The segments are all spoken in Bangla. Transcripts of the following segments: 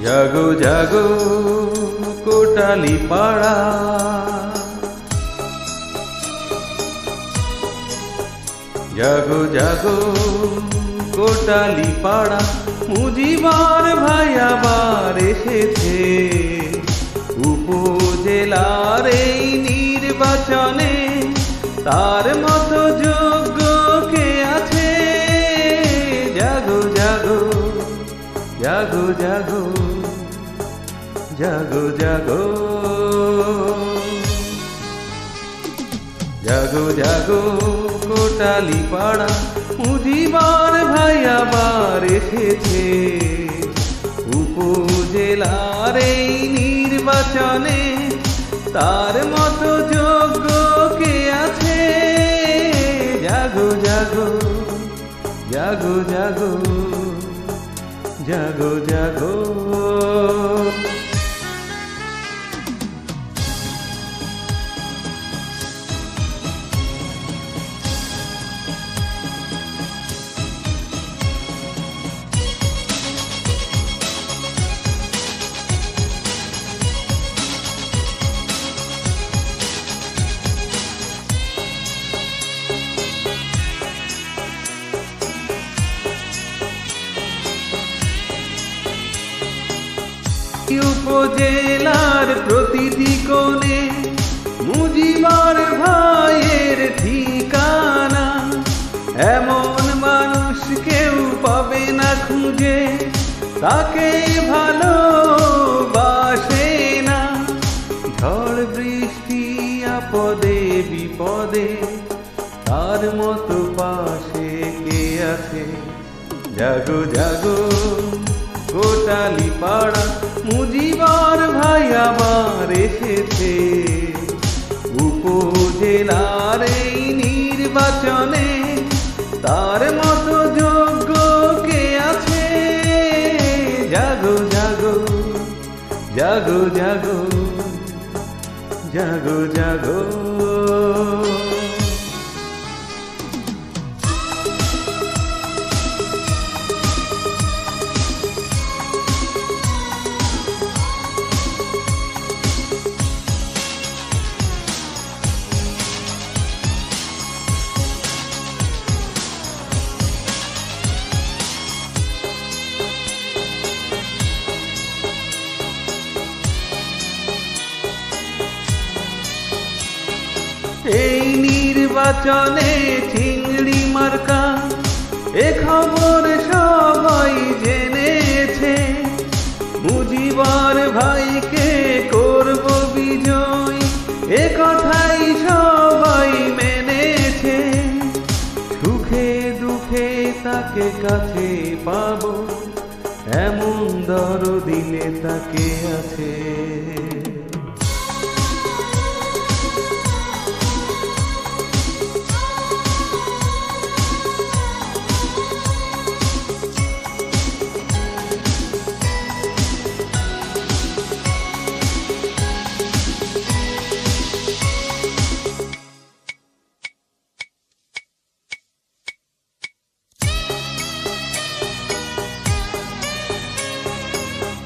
জাগো জাগো কোটালি পাড়া, জাগো জাগো কোটালি পাড়া, মুজিবার ভাই আবার এসেছে। উপজেলার এই নির্বাচনে তার মতো যোগ্য কে আছে? জাগো জাগো জাগো জাগো জাগো জাগো জাগো জাগো কোটালি পাড়া, মুজিবার ভাই আবার এসেছে। উপজেলার এই নির্বাচনে তার মতো যোগ্য কে আছে? জাগো জাগো জাগো জাগো জাগো জাগো উপজেলার প্রতিটি কোণে মুজিবার ভাইয়ের ঠিকানা। এমন মানুষ কেউ পাবে না খুঁজে, তাকে ভালোবাসে না। ঝড় বৃষ্টি আপদে বিপদে তার মতো পাশে কে আছে? জাগো জাগো কোটালি পাড়া, মুজিবার ভাই আবার এসেছে। উপজেলার এই নির্বাচনে তার মতো যোগ্য কে আছে? জাগো জাগো জাগো জাগো জাগো জাগো এই নির্বাচনে চিংড়ি মার্কা, এ খবর সবাই জেনেছে। মুজিবার ভাইকে করব বিজয়, এ কথাই সবাই মেনেছে। সুখে দুঃখে তাকে কাছে পাবো, এমন দরদিলে তাকে আছে।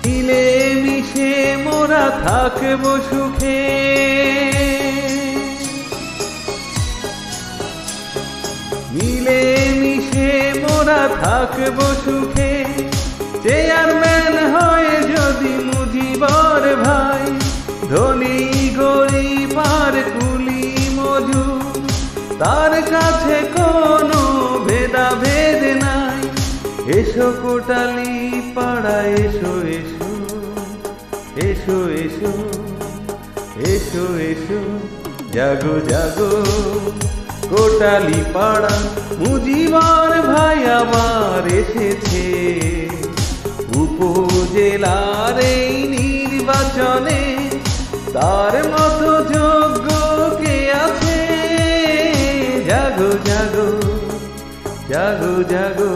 মিলে মিশে মোরা থাকবো সুখে, মিলে মিশে মোরা থাকবো সুখে। চেয়ারম্যান হয় যদি মুজিবার ভাই, ধনী গরিব আর কুলি মজুর, তার কাছে কোনো ভেদাভেদ নাই। এসো কোটালি পাড়া, এসো এসো এসো এসো এসো এসো। জাগো জাগো কোটালি পাড়া, মুজিবার ভাই আবার এসেছে। উপজেলার এই নির্বাচনে তার মতো যোগ্য কে আছে? জাগো জাগো জাগো জাগো